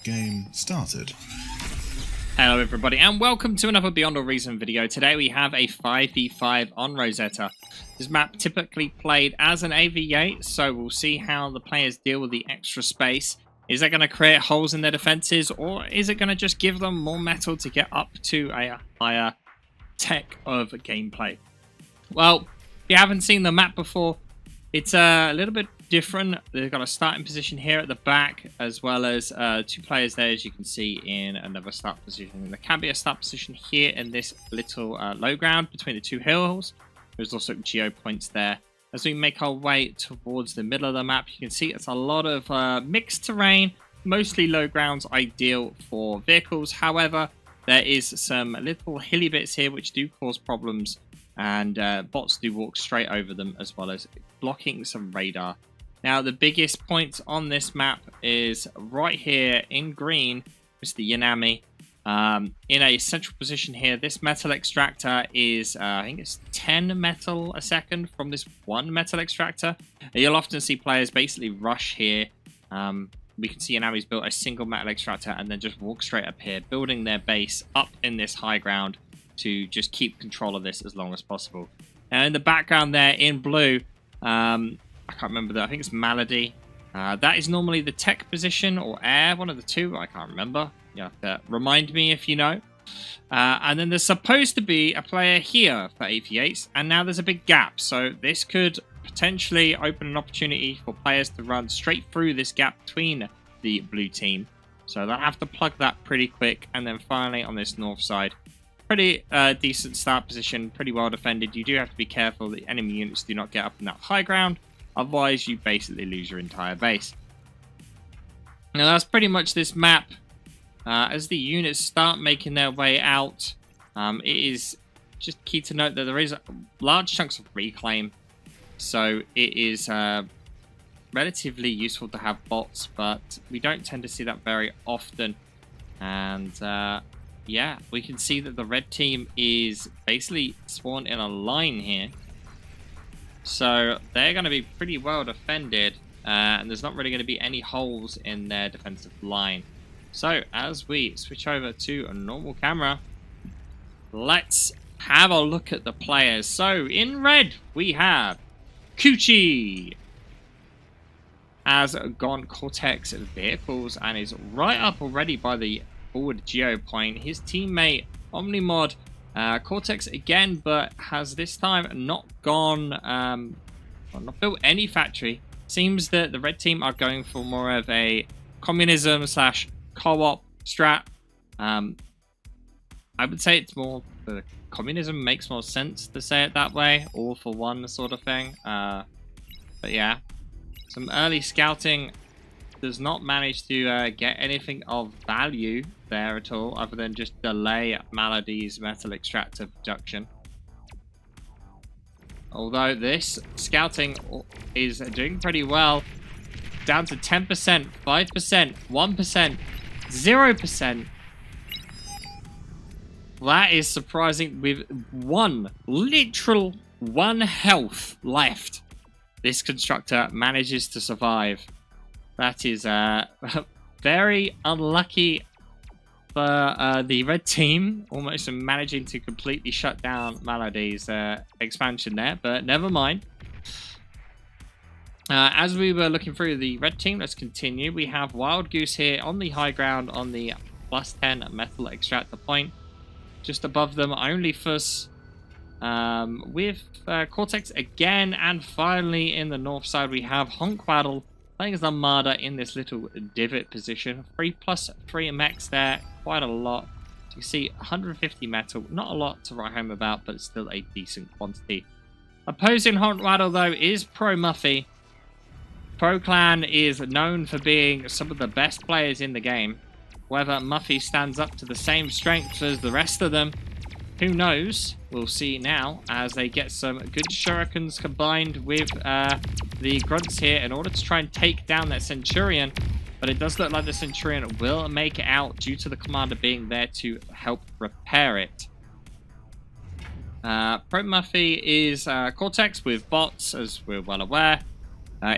Game started. Hello everybody and welcome to another Beyond All Reason video. Today we have a 5v5 on Rosetta. This map typically played as an AV8, so we'll see how the players deal with the extra space. Is that going to create holes in their defenses, or is it going to just give them more metal to get up to a higher tech of gameplay? Well, if you haven't seen the map before, it's a little bit different. They've got a starting position here at the back, as well as two players there, as you can see in another start position. There can be a start position here in this little low ground between the two hills. There's also geo points there. As we make our way towards the middle of the map, you can see it's a lot of mixed terrain, mostly low grounds, ideal for vehicles. However, there is some little hilly bits here which do cause problems, and bots do walk straight over them, as well as blocking some radar. Now, the biggest point on this map is right here in green, Mr. Yanami. In a central position here, this metal extractor is, I think it's 10 metal a second from this one metal extractor. You'll often see players basically rush here. We can see Yanami's built a single metal extractor and then just walk straight up here, building their base up in this high ground to just keep control of this as long as possible. Now, in the background there in blue, I can't remember that. I think it's Malady. That is normally the tech position or air, one of the two. I can't remember. You have to remind me if you know. And then there's supposed to be a player here for AV8s, and now there's a big gap. So this could potentially open an opportunity for players to run straight through this gap between the blue team. So they'll have to plug that pretty quick. And then finally on this north side, pretty decent start position, pretty well defended. You do have to be careful that enemy units do not get up in that high ground. Otherwise, you basically lose your entire base. Now, that's pretty much this map. As the units start making their way out, it is just key to note that there is large chunks of reclaim. So it is relatively useful to have bots, but we don't tend to see that very often. And yeah, we can see that the red team is basically spawned in a line here. So they're going to be pretty well defended, and there's not really going to be any holes in their defensive line. So as we switch over to a normal camera, let's have a look at the players. So in red, we have Commie. Has gone Cortex vehicles and is right up already by the forward geo point. His teammate Omnimod, Cortex again, but has this time not gone, not built any factory. Seems that the red team are going for more of a communism slash co-op strat. I would say it's more the communism makes more sense to say it that way, all for one sort of thing. But yeah, some early scouting does not manage to get anything of value there at all, other than just delay Malady's metal extractor production. Although this scouting is doing pretty well, down to 10%, 5%, 1%, 0%. That is surprising. With literal one health left, this constructor manages to survive. That is very unlucky for the red team, almost managing to completely shut down Malady's expansion there, but never mind. As we were looking through the red team, let's continue. We have Wild Goose here on the high ground on the +10 metal extractor point. Just above them, only Fuss with Cortex again, and finally in the north side we have Honkwaddle playing as Armada in this little divot position. 3+3 mechs there, quite a lot. So you see 150 metal, not a lot to write home about, but still a decent quantity. Opposing Honkwaddle though is Pro Muffy. Pro Clan is known for being some of the best players in the game. Whether Muffy stands up to the same strength as the rest of them, who knows? We'll see now as they get some good shurikens combined with the grunts here in order to try and take down that Centurion. But it does look like the Centurion will make it out due to the commander being there to help repair it. Pro Muffy is Cortex with bots, as we're well aware.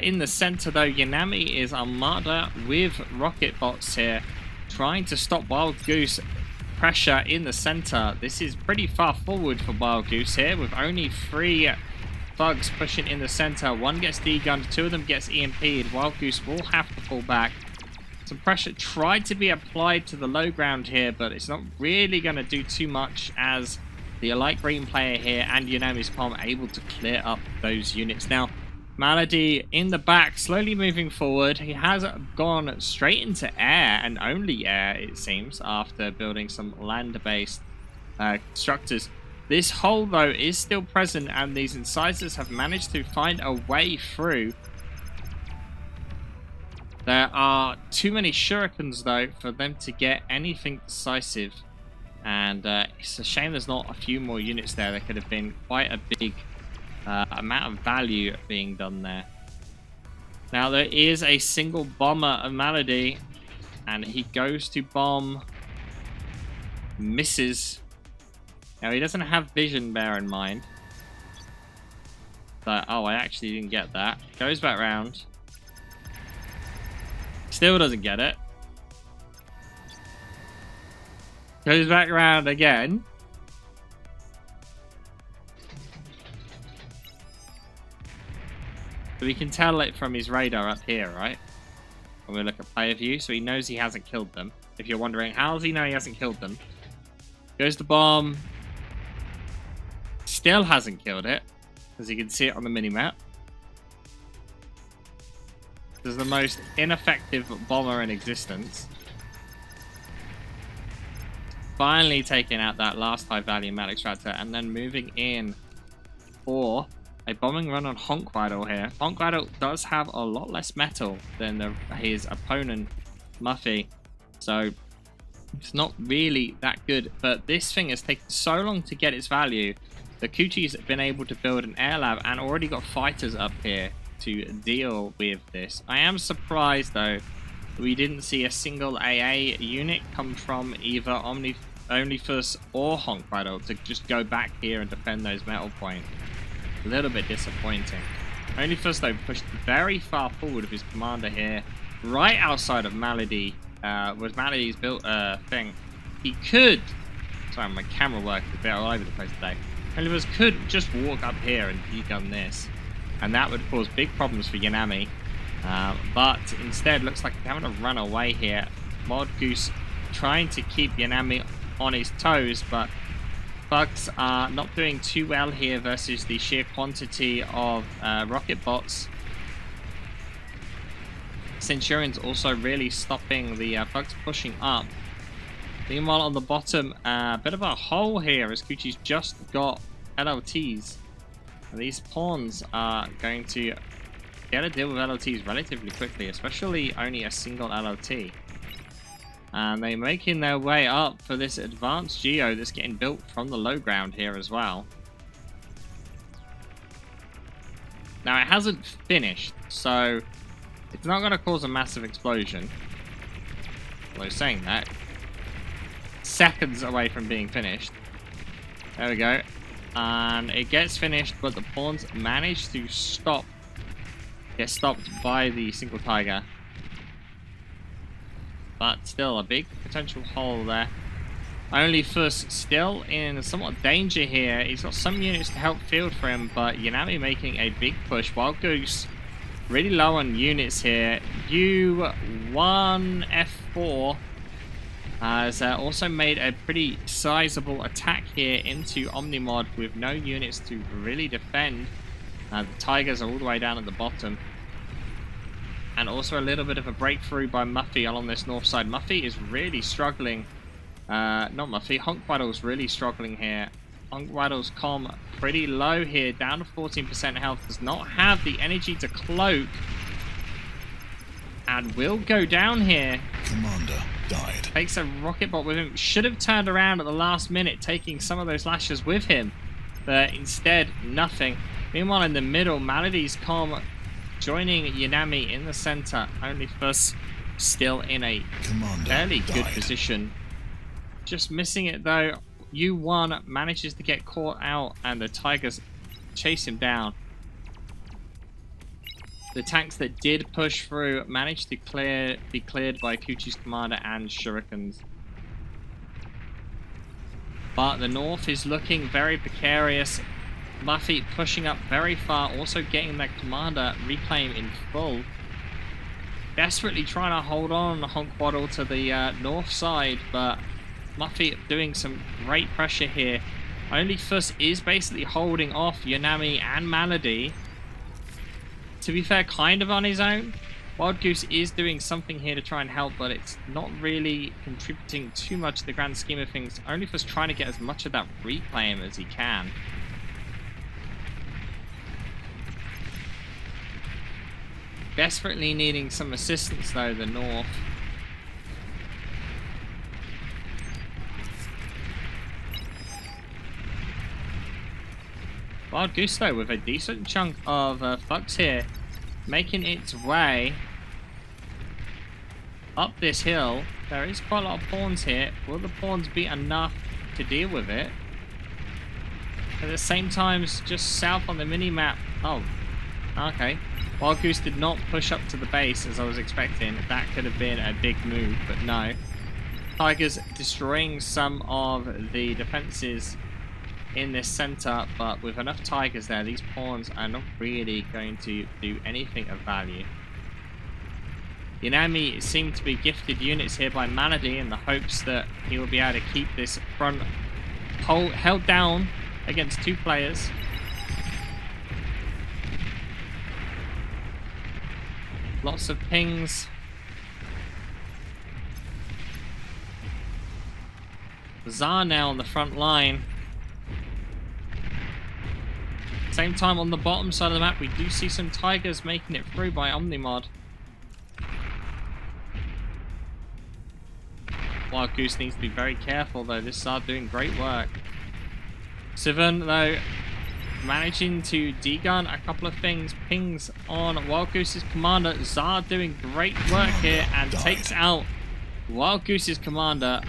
In the center, though, Yanami is Armada with rocket bots here. trying to stop Wild Goose pressure in the center. This is pretty far forward for Wild Goose here, with only 3 thugs pushing in the center. 1 gets D-gunned, 2 of them gets EMP'd. Wild Goose will have to fall back. Some pressure tried to be applied to the low ground here, but it's not really going to do too much, as the light green player here and Yanami's palm are able to clear up those units. Now, Malady in the back, slowly moving forward. He has gone straight into air, and only air, it seems, after building some land-based structures. This hole, though, is still present, and these incisors have managed to find a way through. There are too many shurikens, though, for them to get anything decisive. And it's a shame there's not a few more units there. There could have been quite a big amount of value being done there. Now, there is a single bomber of Malady, and he goes to bomb. Misses. Now, he doesn't have vision, bear in mind. But, oh, I actually didn't get that. Goes back round. Still doesn't get it. Goes back round again. So we can tell it from his radar up here, right? When we look at player view, so he knows he hasn't killed them. If you're wondering, how does he know he hasn't killed them? Goes to bomb. Still hasn't killed it, as you can see it on the minimap. This is the most ineffective bomber in existence. Finally taking out that last high value Mal Extractor, and then moving in for a bombing run on Honkwidle here. Honkwidle does have a lot less metal than his opponent, Muffy. So it's not really that good. But this thing has taken so long to get its value. The Coochie's been able to build an air lab and already got fighters up here to deal with this. I am surprised, though, we didn't see a single AA unit come from either Omnifus or Honkwidle to just go back here and defend those metal points. A little bit disappointing. Omnifus, though, pushed very far forward with his commander here, right outside of Malady, was Malady's built thing. He could, sorry, my camera work is a bit all over the place today. Omnifus could just walk up here and degun this, and that would cause big problems for Yanami. But instead, looks like he's having to run away here. Mod Goose trying to keep Yanami on his toes, but Bugs are not doing too well here versus the sheer quantity of rocket bots. Centurion's also really stopping the Bugs pushing up. Meanwhile, on the bottom, a bit of a hole here as Gucci's just got LLTs. And these pawns are going to get a deal with LLTs relatively quickly, especially only a single LLT. And they're making their way up for this advanced geo that's getting built from the low ground here as well. Now, it hasn't finished, so it's not going to cause a massive explosion. Although saying that, seconds away from being finished. There we go. And it gets finished, but the pawns manage to get stopped by the single tiger. But still, a big potential hole there. Omnifus still in somewhat danger here. He's got some units to help field for him, but Yanami making a big push. Wild Goose really low on units here. U1 F4 has also made a pretty sizable attack here into Omnimod with no units to really defend. The Tigers are all the way down at the bottom. And also a little bit of a breakthrough by Muffy along this north side. Muffy is really struggling. Not Muffy, Honkwidle's really struggling here. Honkwidle's comm pretty low here, down to 14% health. Does not have the energy to cloak. And will go down here. Commander died. Takes a rocket bot with him. Should have turned around at the last minute, taking some of those lashes with him. But instead, nothing. Meanwhile, in the middle, Malady's comm joining Yanami in the center. Omnifus still in a fairly good position. Just missing it though. U1 manages to get caught out and the Tigers chase him down. The tanks that did push through managed to be cleared by Kuchi's commander and shurikens. But the north is looking very precarious. Muffy pushing up very far, also getting that commander reclaim in full. Desperately trying to hold on Honkwaddle to the north side, but Muffy doing some great pressure here. Only Fuss is basically holding off Yanami and Malady. To be fair, kind of on his own. Wild Goose is doing something here to try and help, but it's not really contributing too much to the grand scheme of things. Only Fuss trying to get as much of that reclaim as he can. Desperately needing some assistance though, the north. Wild Goose though with a decent chunk of Flux here, making its way up this hill. There is quite a lot of pawns here. Will the pawns be enough to deal with it? At the same time, just south on the mini-map. Oh, okay. Wild Goose did not push up to the base as I was expecting. That could have been a big move, but no. Tigers destroying some of the defenses in this center, but with enough tigers there, these pawns are not really going to do anything of value. Yanami seemed to be gifted units here by Malady in the hopes that he will be able to keep this front held down against two players. Lots of pings. Zar now on the front line. Same time on the bottom side of the map, we do see some tigers making it through by Omnimod. Wild Goose needs to be very careful though. This Zar doing great work. Sivan though managing to degun a couple of pings on Wild Goose's commander. Zar doing great work here and takes out Wild Goose's commander.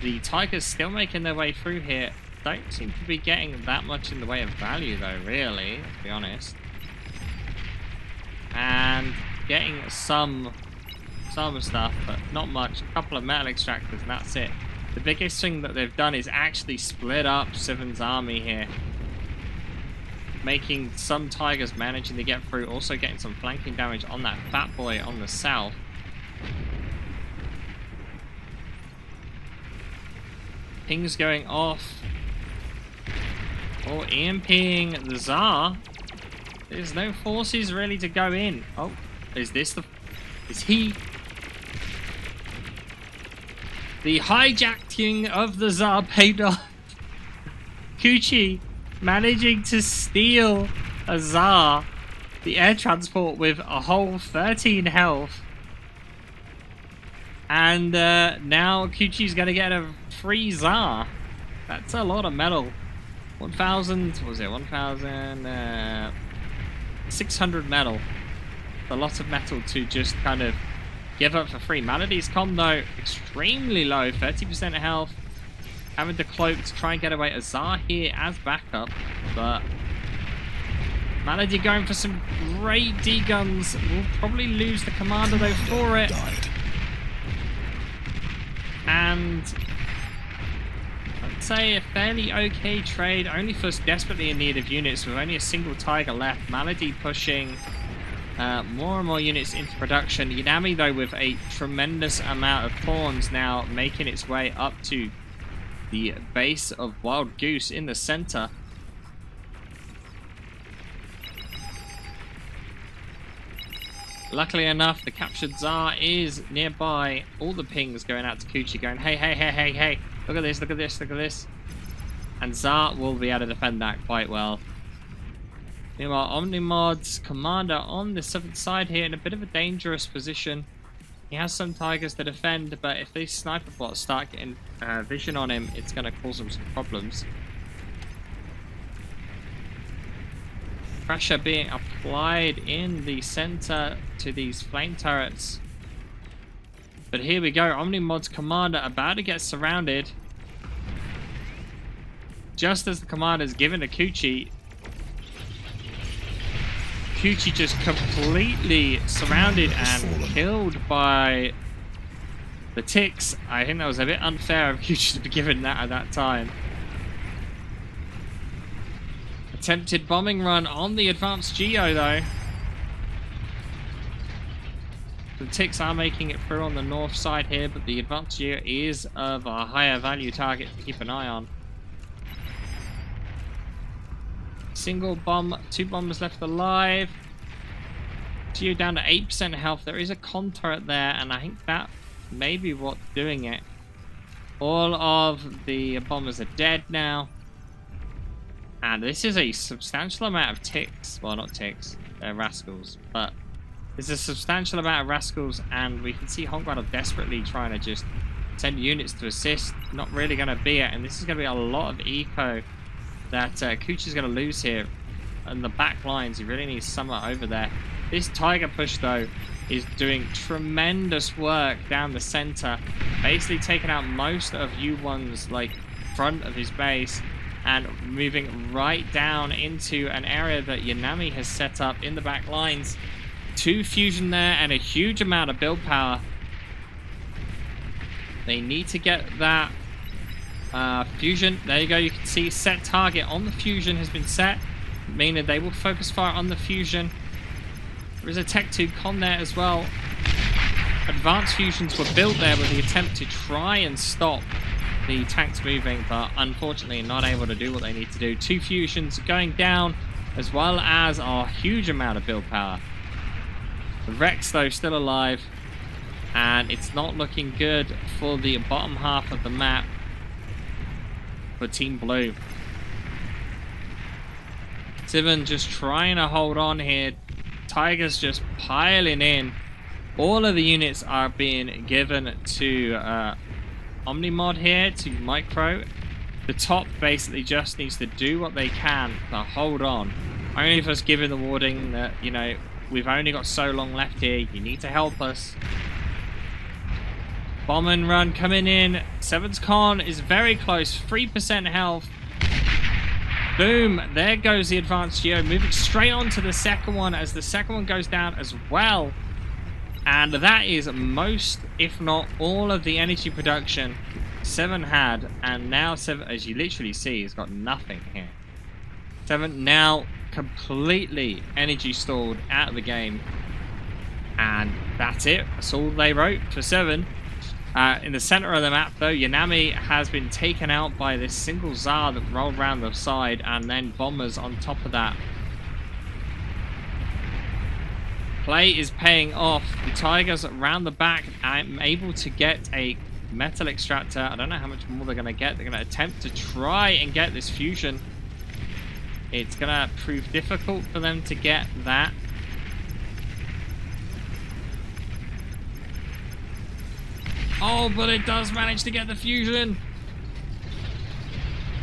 The tigers still making their way through here. Don't seem to be getting that much in the way of value though, really, let's be honest. And getting some stuff, but not much. A couple of metal extractors and that's it. The biggest thing that they've done is actually split up Sivan's army here. Making some tigers managing to get through, also getting some flanking damage on that fat boy on the south. Pings going off. Oh, EMPing the Zar. There's no forces really to go in. Oh, is he? The hijacking of the Zar paid off. Kuchi managing to steal a Zar, the air transport with a whole 13 health. And now Kuchi's going to get a free Zar. That's a lot of metal. 1,000, what was it? 1,600 metal. A lot of metal to just kind of give up for free. Malady's comm though, extremely low, 30% health. Having to cloak to try and get away a Zar here as backup, but Malady going for some great D-guns. Will probably lose the commander though for it. And I'd say a fairly okay trade. Only Fuss desperately in need of units with only a single tiger left. Malady pushing more and more units into production. Yanami though with a tremendous amount of pawns now making its way up to the base of Wild Goose in the center. Luckily enough, the captured Zar is nearby. All the pings going out to Kuchi going, hey, hey, hey, hey, hey, look at this, look at this, look at this. And Zar will be able to defend that quite well. Meanwhile, Omnimod's commander on the southern side here in a bit of a dangerous position. He has some tigers to defend, but if these sniper bots start getting vision on him, it's going to cause him some problems. Pressure being applied in the center to these flame turrets. But here we go, Omnimod's commander about to get surrounded. Just as the commander is given to Kuchi. Commie just completely surrounded and killed by the ticks. I think that was a bit unfair of Commie to be given that at that time. Attempted bombing run on the advanced Geo though. The ticks are making it through on the north side here, but the advanced Geo is of a higher value target to keep an eye on. Single bomb, 2 bombers left alive. Geo down to 8% health. There is a con turret there, and I think that may be what's doing it. All of the bombers are dead now. And this is a substantial amount of ticks. Well, not ticks, they're rascals. But there's a substantial amount of rascals, and we can see Hongguan desperately trying to just send units to assist. Not really going to be it, and this is going to be a lot of eco that Kuchi's going to lose here. And the back lines, he really needs Summer over there. This Tiger push, though, is doing tremendous work down the center. Basically taking out most of U1's like front of his base and moving right down into an area that Yanami has set up in the back lines. 2 fusion there and a huge amount of build power. They need to get that fusion. There you go. You can see set target on the fusion has been set, meaning they will focus fire on the fusion. There is a Tech 2 con there as well. Advanced fusions were built there with the attempt to try and stop the tanks moving, but unfortunately not able to do what they need to do. 2 fusions going down, as well as a huge amount of build power. The Rex, though, still alive, and it's not looking good for the bottom half of the map for Team Blue. Sivan just trying to hold on here. Tiger's just piling in. All of the units are being given to Omnimod here, to Micro. The top basically just needs to do what they can to hold on. Only for us giving the warning that, you know, we've only got so long left here. You need to help us. Bomb and run coming in. Seven's con is very close. 3% health. Boom. There goes the advanced Geo. Moving straight on to the second one as the second one goes down as well. And that is most, if not all, of the energy production Seven had. And now Seven, as you literally see, has got nothing here. Seven now completely energy stalled out of the game. And that's it. That's all they wrote for Seven. In the center of the map, though, Yanami has been taken out by this single Tsar that rolled around the side, and then bombers on top of that. Play is paying off. The Tigers around the back are able to get a metal extractor. I don't know how much more they're going to get. They're going to attempt to try and get this fusion. It's going to prove difficult for them to get that. Oh, but it does manage to get the fusion.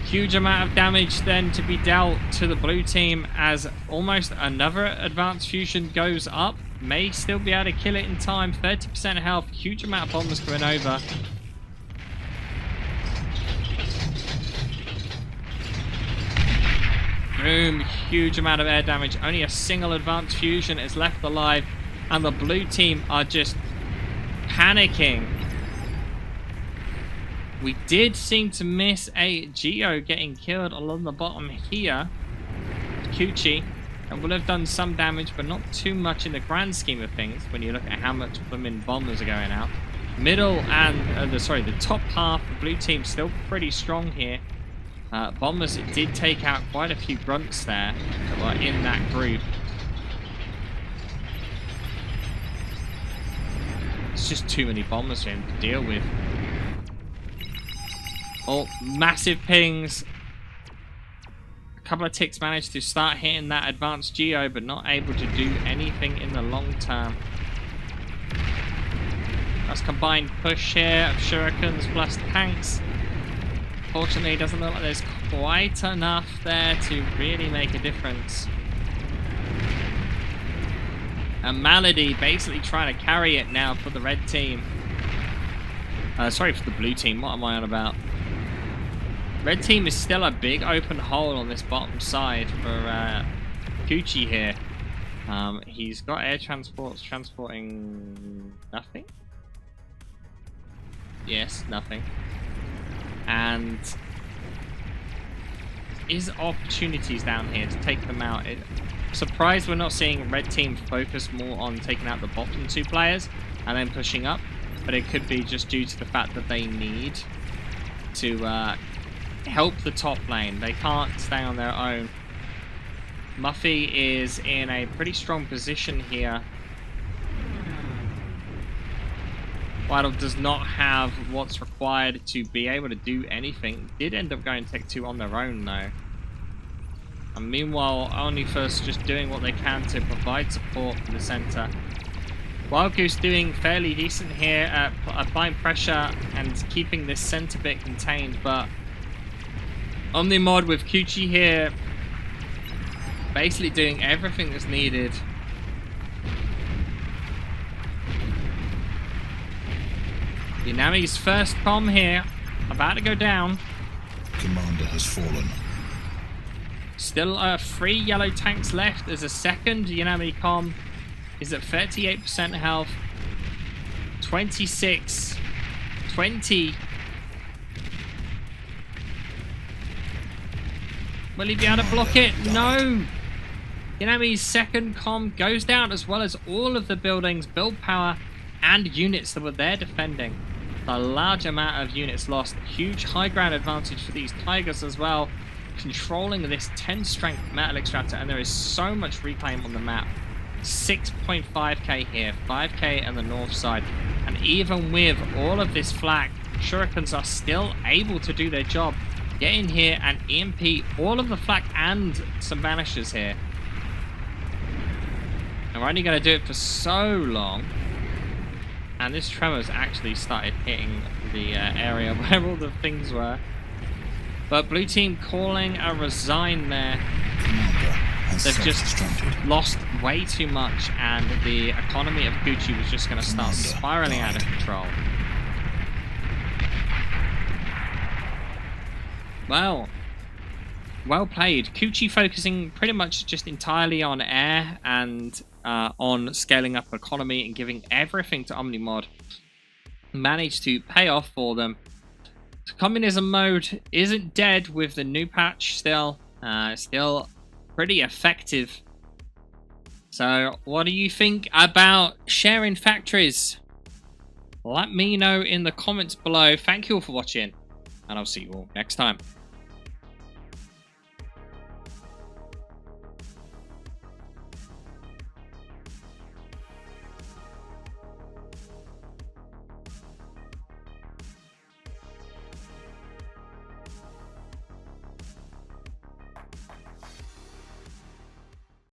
Huge amount of damage then to be dealt to the blue team as almost another advanced fusion goes up. May still be able to kill it in time. 30% health. Huge amount of bombers coming over. Boom. Huge amount of air damage. Only a single advanced fusion is left alive. And the blue team are just panicking. We did seem to miss a Geo getting killed along the bottom here. Kuchi. And will have done some damage, but not too much in the grand scheme of things when you look at how much blooming bombers are going out. Middle and, the top half, the blue team still pretty strong here. Bombers did take out quite a few grunts there that were in that group. It's just too many bombers for him to deal with. Oh, massive pings. A couple of ticks managed to start hitting that advanced Geo, but not able to do anything in the long term. That's combined push here of shurikens plus tanks. Fortunately, it doesn't look like there's quite enough there to really make a difference. And Malady basically trying to carry it now for the red team. Sorry, for the blue team. What am I on about? Red team is still a big open hole on this bottom side for Kuchi here. He's got air transports transporting nothing. Yes, nothing. And is opportunities down here to take them out. Surprised we're not seeing red team focus more on taking out the bottom 2 players and then pushing up, but it could be just due to the fact that they need to help the top lane. They can't stay on their own. Muffy is in a pretty strong position here. Waddle does not have what's required to be able to do anything. Did end up going Tech 2 on their own though. And meanwhile, OmniFirst just doing what they can to provide support for the center. Wild Goose doing fairly decent here at applying pressure and keeping this center bit contained, but Omnimod with Kuchi here basically doing everything that's needed. Yanami's first comm here, about to go down. Commander has fallen. Still 3 yellow tanks left. There's a second Yanami comm. Is at 38% health. 26. 20. Will he be able to block it? No! Yanami's second comm goes down, as well as all of the buildings, build power, and units that were there defending. A large amount of units lost. Huge high ground advantage for these Tigers as well. Controlling this 10 strength metal extractor, and there is so much reclaim on the map. 6.5k here, 5k on the north side. And even with all of this flak, Shurikens are still able to do their job. Get in here and EMP all of the flak and some vanishers here. And we're only going to do it for so long. And this tremor's actually started hitting the area where all the things were. But blue team calling a resign there. They've just lost way too much, and the economy of Gucci was just going to start spiraling out of control. Well played. Kuchi focusing pretty much just entirely on air and on scaling up economy and giving everything to Omnimod. Managed to pay off for them. Communism mode isn't dead with the new patch still. Still pretty effective. So what do you think about sharing factories? Let me know in the comments below. Thank you all for watching, and I'll see you all next time.